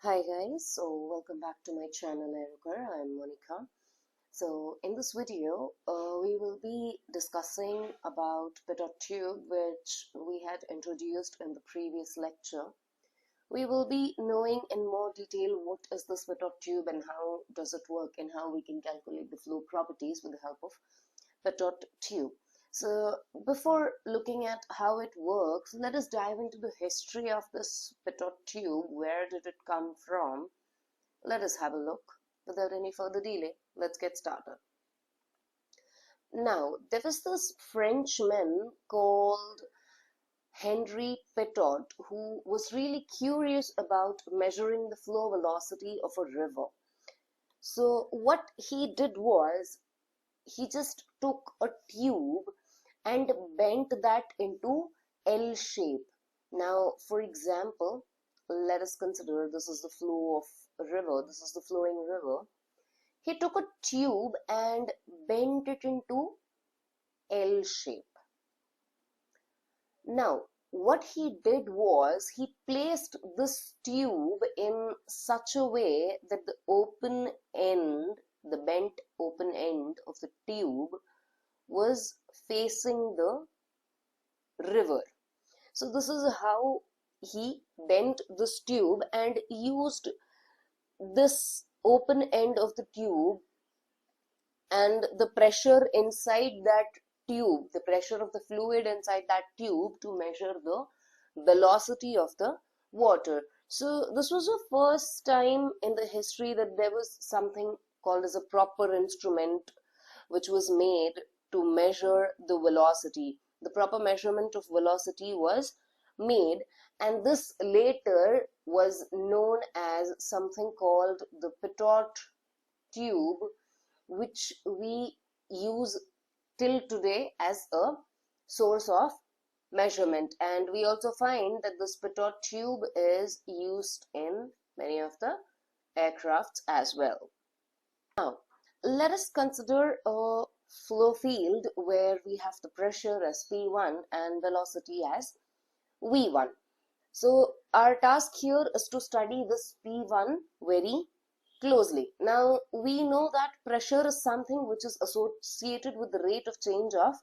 Hi guys, so welcome back to my channel Anchor. I'm Monica. So in this video, we will be discussing about Pitot Tube, which we had introduced in the previous lecture. We will be knowing in more detail what is this Pitot Tube and how does it work and how we can calculate the flow properties with the help of Pitot Tube. So before looking at how it works, let us dive into the history of this Pitot Tube. Where did it come from? Let us have a look. Without any further delay, let's get started. Now, there was this Frenchman called Henry Pitot who was really curious about measuring the flow velocity of a river. So what he did was, he just took a tube and bent that into L shape. Now, for example, let us consider this is the flow of a river, this is the flowing river. He took a tube and bent it into L shape. Now, what he did was, he placed this tube in such a way that the open end, the bent open end of the tube was facing the river. So this is how he bent this tube and used this open end of the tube and the pressure inside that tube, the pressure of the fluid inside that tube, to measure the velocity of the water. So this was the first time in the history that there was something called as a proper instrument which was made to measure the velocity. The proper measurement of velocity was made, and this later was known as something called the Pitot Tube, which we use till today as a source of measurement. And we also find that this Pitot Tube is used in many of the aircrafts as well. Now, let us consider a flow field where we have the pressure as P1 and velocity as V1. So our task here is to study this P1 very closely. Now, we know that pressure is something which is associated with the rate of change of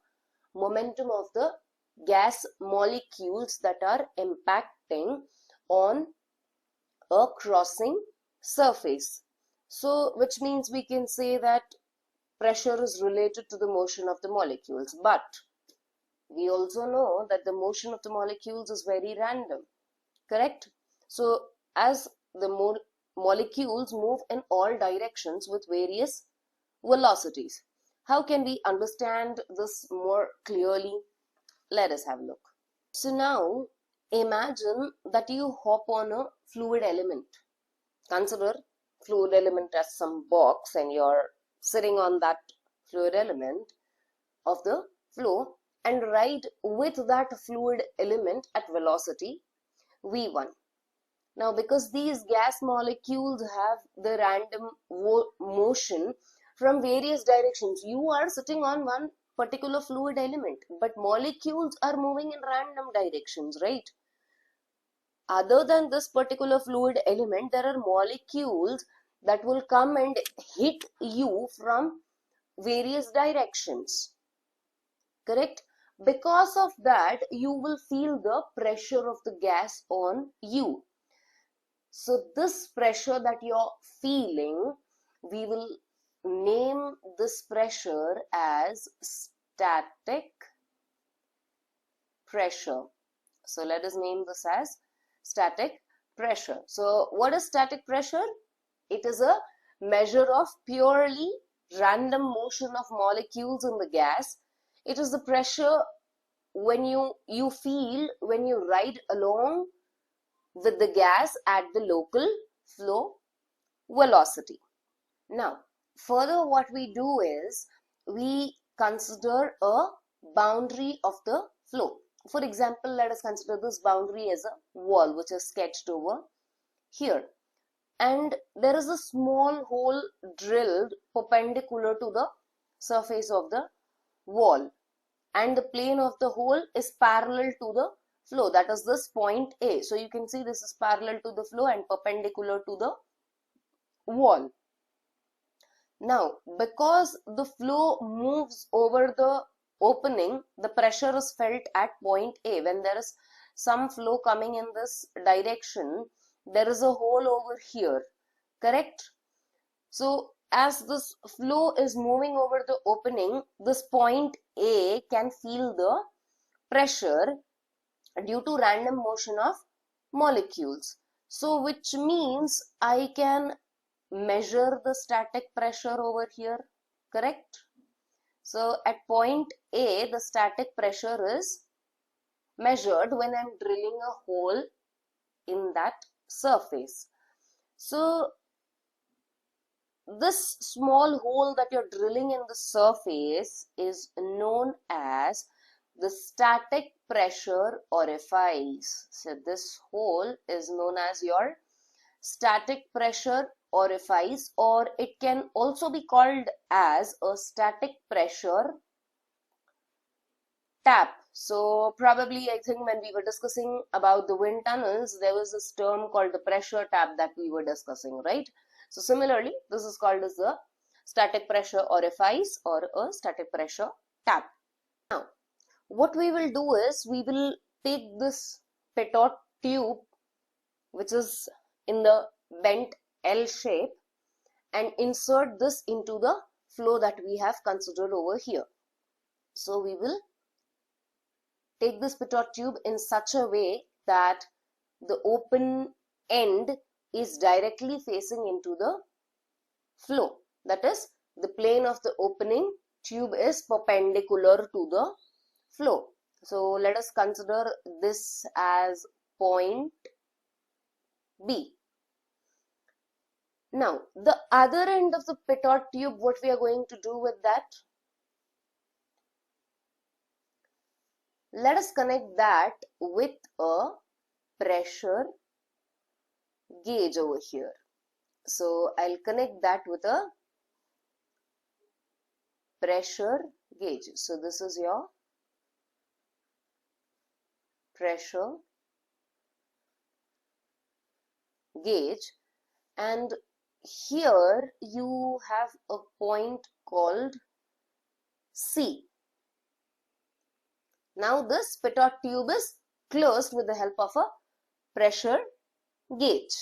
momentum of the gas molecules that are impacting on a crossing surface. So, which means we can say that pressure is related to the motion of the molecules. But we also know that the motion of the molecules is very random, correct? So, as the molecules move in all directions with various velocities. How can we understand this more clearly? Let us have a look. So now, imagine that you hop on a fluid element. Consider fluid element as some box and you're sitting on that fluid element of the flow and ride with that fluid element at velocity V1. Now, because these gas molecules have the random motion from various directions, you are sitting on one particular fluid element, but molecules are moving in random directions, right? Other than this particular fluid element, there are molecules that will come and hit you from various directions, correct? Because of that, you will feel the pressure of the gas on you. So this pressure that you're feeling, we will name this pressure as static pressure. So let us name this as static pressure. So what is static pressure? It is a measure of purely random motion of molecules in the gas. It is the pressure when you feel when you ride along with the gas at the local flow velocity. Now, further what we do is, we consider a boundary of the flow. For example, let us consider this boundary as a wall which is sketched over here. And there is a small hole drilled perpendicular to the surface of the wall. And the plane of the hole is parallel to the flow, that is this point A. So you can see this is parallel to the flow and perpendicular to the wall. Now, because the flow moves over the opening, the pressure is felt at point A. When there is some flow coming in this direction, there is a hole over here, correct? So as this flow is moving over the opening, this point A can feel the pressure due to random motion of molecules. So which means I can measure the static pressure over here, correct? So at point A, the static pressure is measured when I'm drilling a hole in that surface. So this small hole that you're drilling in the surface is known as the static pressure orifice. So this hole is known as your static pressure orifice, or it can also be called as a static pressure tap. So probably I think when we were discussing about the wind tunnels, there was this term called the pressure tap that we were discussing, right? So similarly, this is called as the static pressure orifice or a static pressure tap. Now, what we will do is we will take this Pitot tube, which is in the bent L shape, and insert this into the flow that we have considered over here. So we will take this Pitot tube in such a way that the open end is directly facing into the flow. That is, the plane of the opening tube is perpendicular to the flow. So let us consider this as point B. Now, the other end of the Pitot tube, what we are going to do with that? Let us connect that with a pressure gauge over here. So I'll connect that with a pressure gauge. So this is your pressure gauge, and here you have a point called C. Now this Pitot tube is closed with the help of a pressure gauge.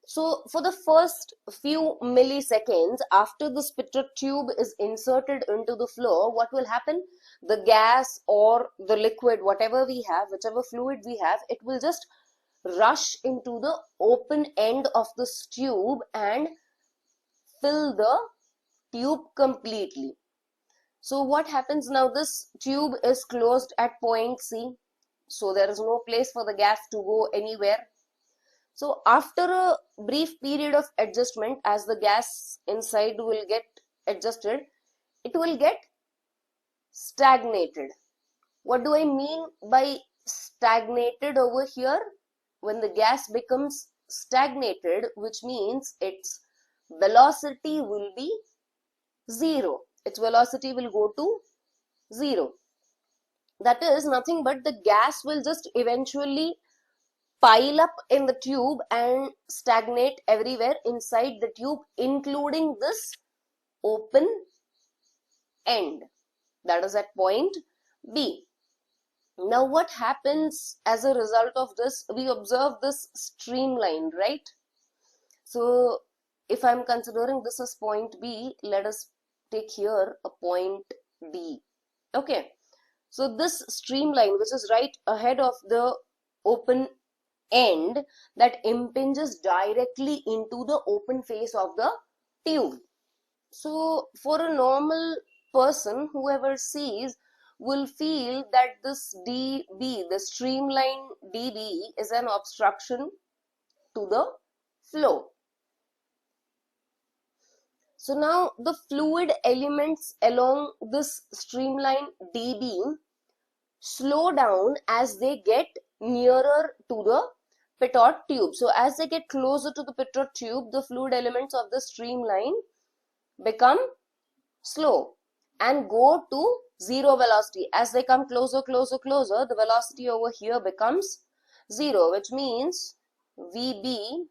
So for the first few milliseconds after this Pitot tube is inserted into the flow, what will happen? The gas or the liquid, whatever we have, whichever fluid we have, it will just rush into the open end of this tube and fill the tube completely. So what happens now? This tube is closed at point C. So there is no place for the gas to go anywhere. So after a brief period of adjustment, as the gas inside will get adjusted, it will get stagnated. What do I mean by stagnated over here? When the gas becomes stagnated, which means its velocity will be zero. Its velocity will go to zero. That is nothing but the gas will just eventually pile up in the tube and stagnate everywhere inside the tube, including this open end. That is at point B. Now what happens as a result of this? We observe this streamline, right? So if I'm considering this as point B, let us take here a point D. Okay, so this streamline, which is right ahead of the open end, that impinges directly into the open face of the tube. So for a normal person, whoever sees, will feel that this DB, the streamline DB, is an obstruction to the flow. So now the fluid elements along this streamline DB slow down as they get nearer to the Pitot tube. So as they get closer to the Pitot tube, the fluid elements of the streamline become slow and go to zero velocity. As they come closer, closer, closer, the velocity over here becomes 0, which means VB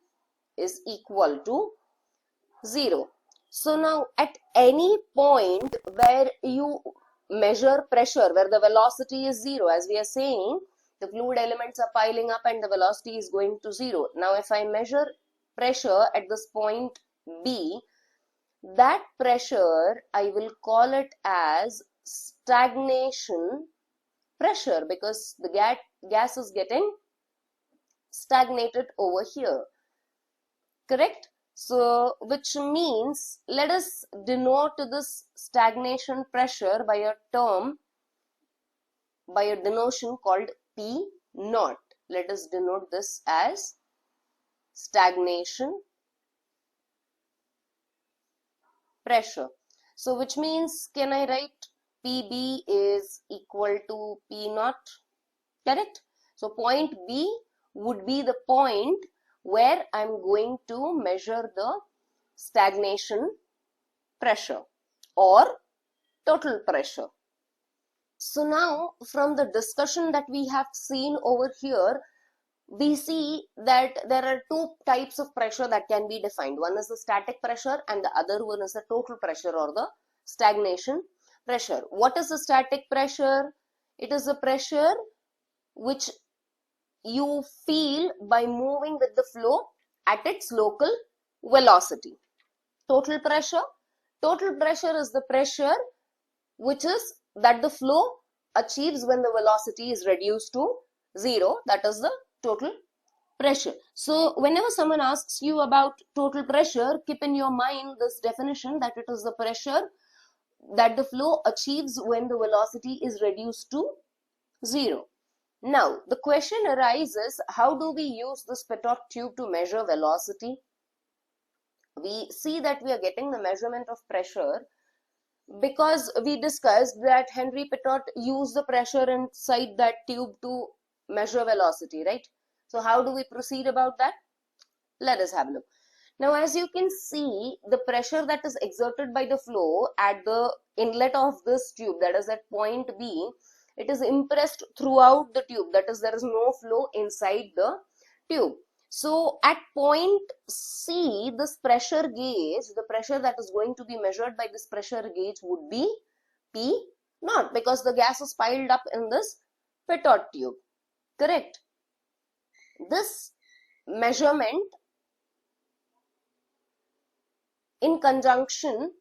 is equal to 0. So now at any point where you measure pressure, where the velocity is 0, as we are saying, the fluid elements are piling up and the velocity is going to 0. Now if I measure pressure at this point B, that pressure I will call it as stagnation pressure, because the gas is getting stagnated over here. Correct? So, which means, let us denote this stagnation pressure by a term, by a denotation called P naught. Let us denote this as stagnation pressure. So, which means, can I write PB is equal to P naught? Correct? So, point B would be the point where I'm going to measure the stagnation pressure or total pressure. So now from the discussion that we have seen over here, we see that there are two types of pressure that can be defined. One is the static pressure and the other one is the total pressure or the stagnation pressure. What is the static pressure? It is the pressure which you feel by moving with the flow at its local velocity. Total pressure is the pressure which is that the flow achieves when the velocity is reduced to 0. That is the total pressure. So whenever someone asks you about total pressure, keep in your mind this definition, that it is the pressure that the flow achieves when the velocity is reduced to 0. Now, the question arises, how do we use this Pitot tube to measure velocity? We see that we are getting the measurement of pressure because we discussed that Henry Pitot used the pressure inside that tube to measure velocity, right? So how do we proceed about that? Let us have a look. Now, as you can see, the pressure that is exerted by the flow at the inlet of this tube, that is at point B, it is impressed throughout the tube. That is, there is no flow inside the tube. So at point C, this pressure gauge, the pressure that is going to be measured by this pressure gauge would be P naught, because the gas is piled up in this Pitot tube. Correct? This measurement in conjunction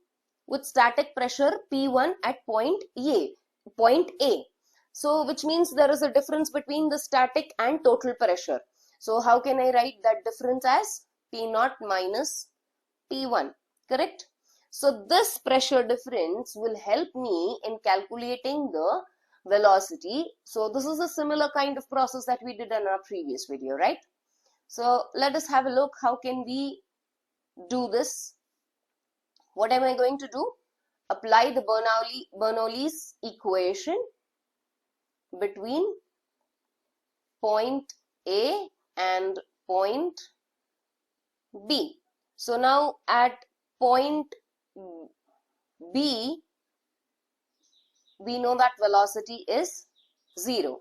with static pressure P1 at point A. So which means there is a difference between the static and total pressure. So how can I write that difference as P naught minus P1? Correct? So this pressure difference will help me in calculating the velocity. So this is a similar kind of process that we did in our previous video, right? So let us have a look. How can we do this? What am I going to do? Apply the Bernoulli's equation between point A and point B. So now at point B, we know that velocity is 0.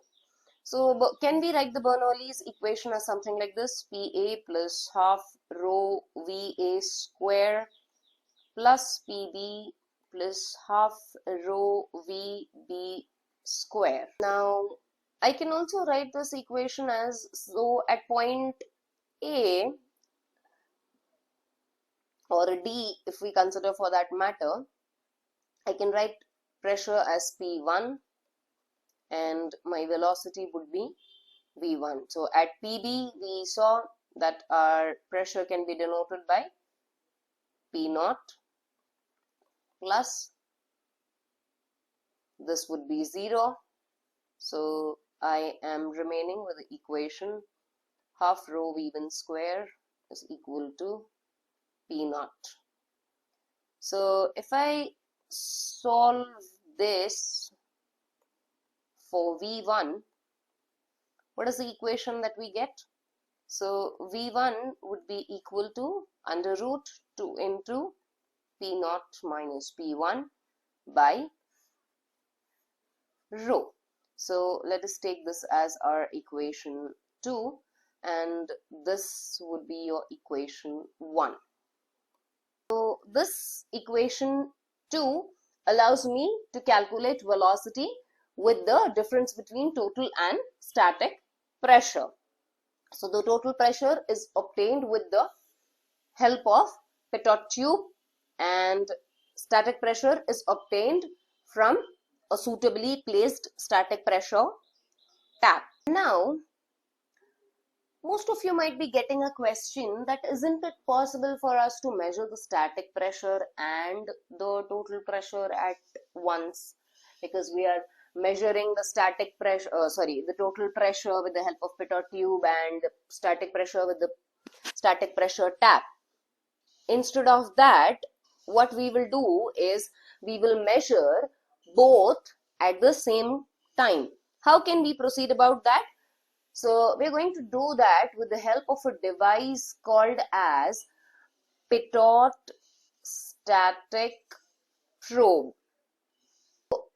So can we write the Bernoulli's equation as something like this? PA plus half rho VA square plus PB plus half rho VB square. Now I can also write this equation as, so at point A or D, if we consider for that matter, I can write pressure as P1 and my velocity would be V1. So at PB, we saw that our pressure can be denoted by P naught plus this would be 0. So I am remaining with the equation half rho V1 square is equal to P naught. So if I solve this for V1, what is the equation that we get? So V1 would be equal to under root 2 into P naught minus P1 by rho. So let us take this as our equation 2, and this would be your equation 1. So this equation 2 allows me to calculate velocity with the difference between total and static pressure. So the total pressure is obtained with the help of Pitot tube, and static pressure is obtained from a suitably placed static pressure tap. Now, most of you might be getting a question that isn't it possible for us to measure the static pressure and the total pressure at once, because we are measuring the static pressure, the total pressure with the help of Pitot tube and static pressure with the static pressure tap. Instead of that, what we will do is we will measure both at the same time. How can we proceed about that? So we are going to do that with the help of a device called as Pitot static probe.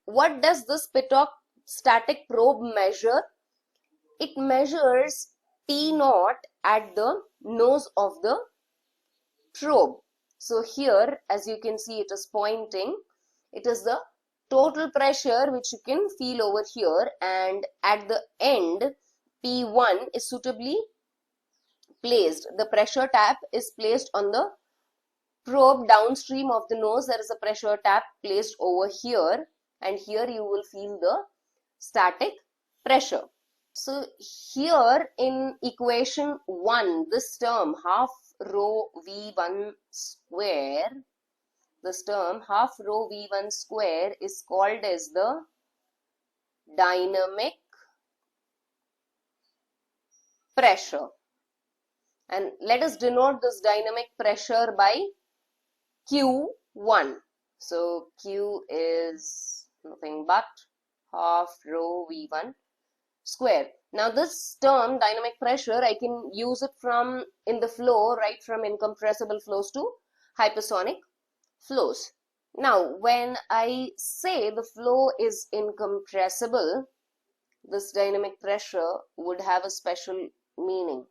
What does this Pitot static probe measure? It measures P0 at the nose of the probe. So here, as you can see, it is pointing. It is the total pressure which you can feel over here, and at the end P1 is suitably placed. The pressure tap is placed on the probe downstream of the nose. There is a pressure tap placed over here, and here you will feel the static pressure. So here in equation 1, this term half rho V1 square, this term half rho V1 square is called as the dynamic pressure. And let us denote this dynamic pressure by Q1. So Q is nothing but half rho V1 square. Now this term dynamic pressure, I can use it from in the flow, right from incompressible flows to hypersonic flows. Now when I say the flow is incompressible, this dynamic pressure would have a special meaning,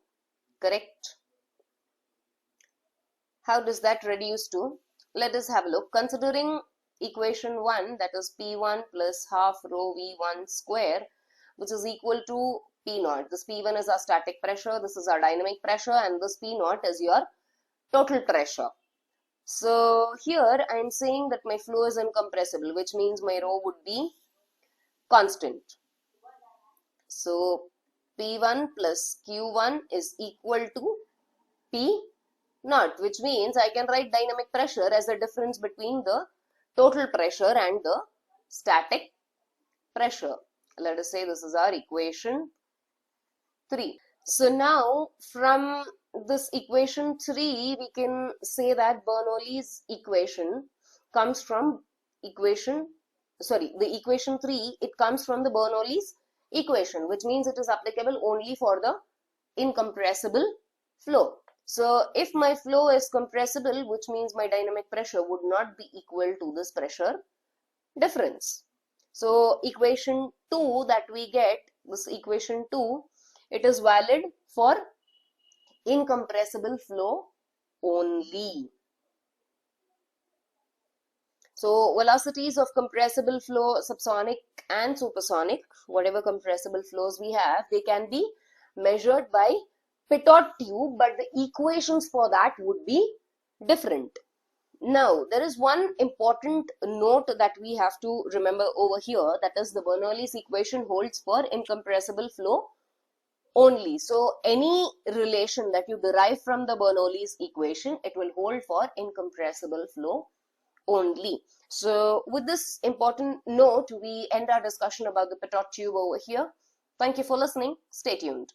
correct? How does that reduce to? Let us have a look. Considering equation 1, that is P1 plus half rho V1 square, which is equal to P0. This P1 is our static pressure, this is our dynamic pressure, and this P0 is your total pressure. So here I am saying that my flow is incompressible, which means my rho would be constant. So P1 plus Q1 is equal to P0, which means I can write dynamic pressure as the difference between the total pressure and the static pressure. Let us say this is our equation 3. So now from this equation 3, we can say that Bernoulli's equation comes from the equation 3, it comes from the Bernoulli's equation, which means it is applicable only for the incompressible flow. So if my flow is compressible, which means my dynamic pressure would not be equal to this pressure difference. So equation 2 that we get, this equation 2, it is valid for incompressible flow only. So velocities of compressible flow, subsonic and supersonic, whatever compressible flows we have, they can be measured by Pitot tube, but the equations for that would be different. Now, there is one important note that we have to remember over here, that is the Bernoulli's equation holds for incompressible flow only. So, any relation that you derive from the Bernoulli's equation, it will hold for incompressible flow only. So, with this important note, we end our discussion about the Pitot tube over here. Thank you for listening. Stay tuned.